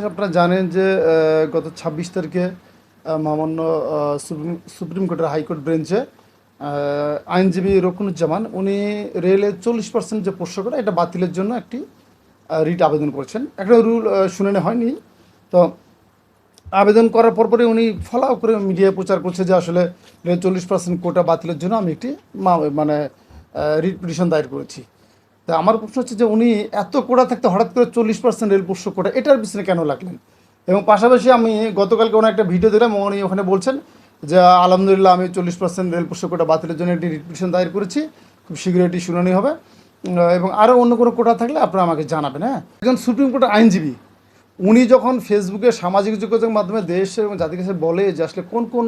আপনারা জানেন যে গত ২৬ তারিখে মহামান্য সুপ্রিম কোর্টের হাইকোর্ট বেঞ্চে আইনজীবী রকুনুজ্জামান উনি রেলের 40% যে পোষ্য করে এটা বাতিলের জন্য একটি রিট আবেদন করেছেন। একটা রুল শুনানি হয়নি, তো আবেদন করার পরপরই উনি ফলো করে মিডিয়ায় প্রচার করছে যে আসলে 40% কোটা বাতিলের জন্য আমি একটি মানে রিট পিটিশন দায়ের করেছি। তা আমার প্রশ্ন হচ্ছে যে উনি এত কোটা থাকতে হঠাৎ করে 40% রেল পোষ্য কোটা এটার পিছনে কেন লাগলেন? এবং পাশাপাশি আমি গতকালকে ওনার একটা ভিডিও দিলাম, উনি ওখানে বলছেন যে আলহামদুলিল্লাহ আমি 40% রেল পোষ্য কোটা বাতিলের জন্য একটি রিট পিটিশন দায়ের করেছি, খুব শীঘ্রই এটি শুনানি হবে এবং আরও অন্য কোনো কোটা থাকলে আপনারা আমাকে জানাবেন। হ্যাঁ, একজন সুপ্রিম কোর্টের আইনজীবী উনি যখন ফেসবুকে সামাজিক যোগাযোগের মাধ্যমে দেশ এবং জাতির কাছে বলে যে আসলে কোন কোন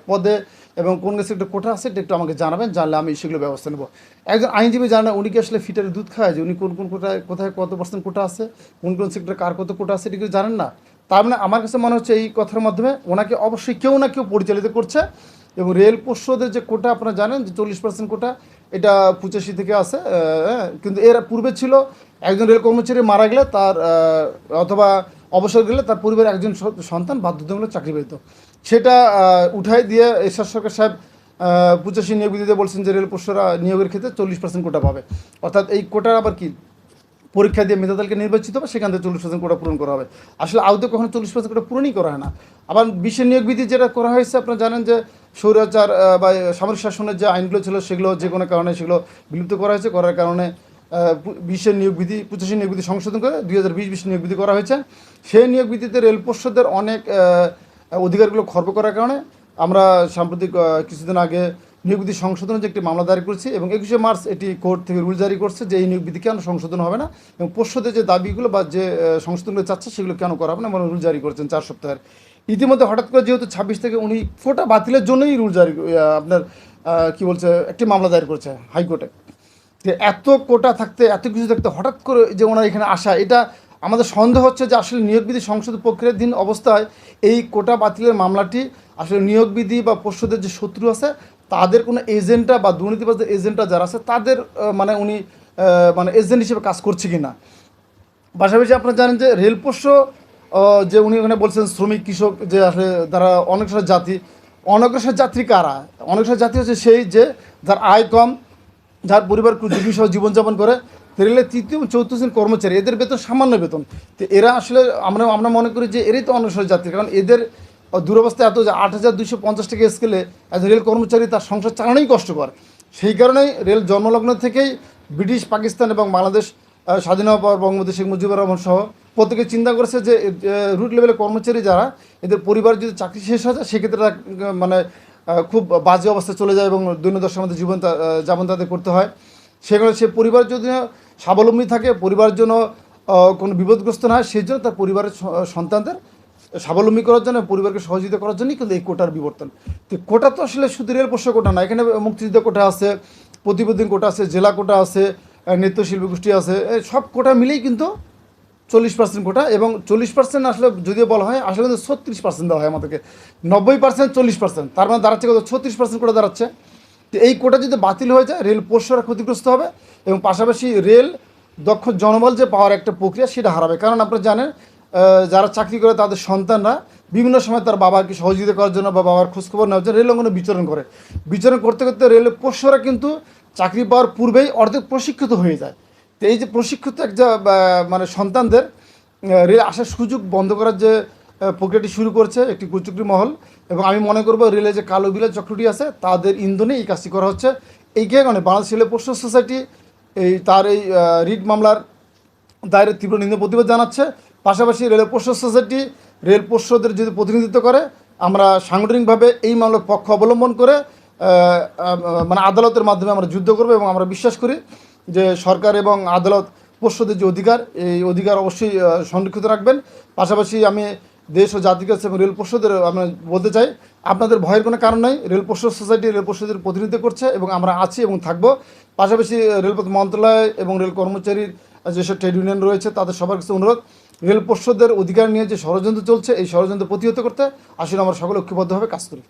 পদে এবং কোন কাছে একটা কোটা আছে, এটা একটু আমাকে জানাবেন, জানলে আমি সেগুলো ব্যবস্থা নেব। একজন আইনজীবী জানে উনি কি আসলে ফিটারে দুধ খায় যে উনি কোন কোন কোটায় কোথায় কত পার্সেন্ট কোটা আছে, কোন কোন সেক্টরে কার কত কোটা আছে, এটা কিছু জানেন না। তার মানে আমার কাছে মনে হচ্ছে এই কথার মাধ্যমে ওনাকে অবশ্যই কেউ না কেউ পরিচালিত করছে। এবং রেল পোষ্যদের যে কোটা আপনারা জানেন যে 40% কোটা এটা 85 থেকে আছে, কিন্তু এর পূর্বে ছিল একজন রেল কর্মচারী মারা গেলে তার অথবা অবসর গেলে তার পরিবারের একজন সন্তান বাধ্যতামূলক চাকরি পেত, সেটা উঠাই দিয়ে এরশাদ সরকার সাহেব 85 নিয়োগ বিধিতে বলছেন যে রেল পোষ্যরা নিয়োগের ক্ষেত্রে 40% কোটা পাবে। অর্থাৎ এই কোটার আবার কি পরীক্ষা দিয়ে মেধাতালিকা নির্বাচিত হবে, সেখান থেকে 40% কোটা পূরণ করা হবে। আসলে আদৌ কখনো 40% কোটা পূরণই করা হয় না। আবার বিশেষ নিয়োগ বিধি যেটা করা হয়েছে আপনারা জানেন যে স্বৈরাচার বা সামরিক শাসনের যে আইনগুলো ছিল সেগুলো যে কোনো কারণে সেগুলো বিলুপ্ত করা হয়েছে, করার কারণে 20 নিয়োগ বিধি 25 নিয়োগ বিধি সংশোধন করে 2020 নিয়োগ বিধি করা হয়েছে। সেই নিয়োগ বিধিতে রেল পোষ্যদের অনেক অধিকারগুলো খর্ব করার কারণে আমরা সাম্প্রতিক কিছুদিন আগে নিয়োগ বিধি সংশোধনের যে একটি মামলা দায়ের করেছি এবং 21শে মার্চ এটি কোর্ট থেকে রুল জারি করছে যে এই নিয়োগ বিধি কেন সংশোধন হবে না এবং পোষ্যদের যে দাবিগুলো বা যে সংশোধনগুলো চাচ্ছে সেগুলো কেন করা হবে না, মানে রুল জারি করেছেন 4 সপ্তাহের। ইতিমধ্যে হঠাৎ করে যেহেতু 26 থেকে উনি কোটা বাতিলের জন্যই রুল জারি আপনার কি বলছে একটি মামলা দায়ের করেছে হাইকোর্টে। যে এত কোটা থাকতে এত কিছু থাকতে হঠাৎ করে যে ওনার এখানে আসা, এটা আমাদের সন্দেহ হচ্ছে যে আসলে নিয়োগ বিধি সংশোধন প্রক্রিয়াধীন অবস্থায় এই কোটা বাতিলের মামলাটি আসলে নিয়োগ বিধি বা পোষ্যদের যে শত্রু আছে তাদের কোনো এজেন্টটা বা দুর্নীতিবাজদের এজেন্টটা যারা আছে তাদের মানে উনি মানে এজেন্ট হিসেবে কাজ করছে কি না। পাশাপাশি আপনারা জানেন যে রেল পোষ্য যে উনি ওখানে বলছেন শ্রমিক কৃষক যে আসলে তারা অনগ্রসর জাতি, অনগ্রসর যাত্রী কারা? অনগ্রসর জাতি হচ্ছে সেই যে যার আয় কম, যার পরিবার দুর্বিষহ জীবনযাপন করে, রেলের 3য় ও 4র্থ শ্রেণীর কর্মচারী, এদের বেতন সামান্য বেতন। তো এরা আসলে আমরা মনে করি যে এরাই তো অনগ্রসর যাত্রী, কারণ এদের দুরবস্থা এত যে 8,250 টাকা স্কেলে এজ রেল কর্মচারী তার সংসার চালানোই কষ্টকর। সেই কারণেই রেল জন্মলগ্ন থেকেই ব্রিটিশ, পাকিস্তান এবং বাংলাদেশ স্বাধীন হওয়ার পর বঙ্গবন্ধু শেখ মুজিবুর রহমান সহ প্রত্যেকে চিন্তা করেছে যে রুট লেভেলের কর্মচারী যারা, এদের পরিবার যদি চাকরি শেষ হয়ে যায় সেক্ষেত্রে মানে খুব বাজে অবস্থায় চলে যায় এবং দৈনদশার মধ্যে যাপন তাদের করতে হয়। সেখানে সে পরিবার যদি স্বাবলম্বী থাকে, পরিবারের জন্য কোনো বিপদগ্রস্ত না হয়, সেই জন্য তার পরিবারের সন্তানদের স্বাবলম্বী করার জন্য, পরিবারকে সহযোগিতা করার জন্যই কিন্তু এই কোটার বিবর্তন। তো কোটা তো আসলে শুধু রেল পোষ্য কোটা না, এখানে মুক্তিযুদ্ধ কোটা আছে, প্রতিবেদন কোটা আছে, জেলা কোটা আছে, নৃত্যশিল্পী গোষ্ঠী আছে, সব কোটা মিলেই কিন্তু 40% কোটা। এবং 40% আসলে যদিও বলা হয় আসলে কিন্তু 36% দেওয়া হয় আমাদেরকে, 90% 40%, তার মানে দাঁড়াচ্ছে কত 36% কোটা দাঁড়াচ্ছে। তো এই কোটা যদি বাতিল হয়ে যায় রেল পোষ্যরা ক্ষতিগ্রস্ত হবে এবং পাশাপাশি রেল দক্ষ জনবল যে পাওয়ার একটা প্রক্রিয়া সেটা হারাবে। কারণ আপনারা জানেন যারা চাকরি করে তাদের সন্তানরা বিভিন্ন সময় তার বাবাকে সহযোগিতা করার জন্য বা বাবার খোঁজখবর নেওয়ার জন্য রেল অঙ্গনে বিচরণ করতে করতে রেলের পোষ্যরা কিন্তু চাকরি পাওয়ার পূর্বেই অর্ধেক প্রশিক্ষিত হয়ে যায়। তো এই যে প্রশিক্ষিত একটা মানে সন্তানদের রেল আসার সুযোগ বন্ধ করার যে প্রক্রিয়াটি শুরু করছে একটি কুচক্রী মহল, এবং আমি মনে করবো রেলের যে কালো বিলের চক্রটি আছে তাদের ইন্ধনে এই কাজটি করা হচ্ছে। এই কারণে বাংলাদেশ রেল পোষ্য সোসাইটি তার এই রিট মামলার দায়ের তীব্র নিন্দা প্রতিবাদ জানাচ্ছে। পাশাপাশি রেল পোষ্য সোসাইটি রেল পোষ্যদের যদি প্রতিনিধিত্ব করে, আমরা সাংগঠনিকভাবে এই মামলার পক্ষ অবলম্বন করে মানে আদালতের মাধ্যমে আমরা যুদ্ধ করব এবং আমরা বিশ্বাস করি যে সরকার এবং আদালত পোষ্যদের যে অধিকার, এই অধিকার অবশ্যই সংরক্ষিত রাখবেন। পাশাপাশি আমি দেশ ও জাতির কাছে এবং রেল পোষ্যদের আমরা বলতে চাই আপনাদের ভয়ের কোনো কারণ নাই, রেল পোষ্য সোসাইটি রেল পোষ্যদের প্রতিনিধিত্ব করছে এবং আমরা আছি এবং থাকবো। পাশাপাশি রেলপথ মন্ত্রণালয় এবং রেল কর্মচারীর যেসব ট্রেড ইউনিয়ন রয়েছে তাদের সবার কাছে অনুরোধ, রেল পোষ্যদের অধিকার নিয়ে যে ষড়যন্ত্র চলছে এই ষড়যন্ত্র প্রতিহত করতে আসলে আমরা সকলে ঐক্যবদ্ধভাবে কাজ করি।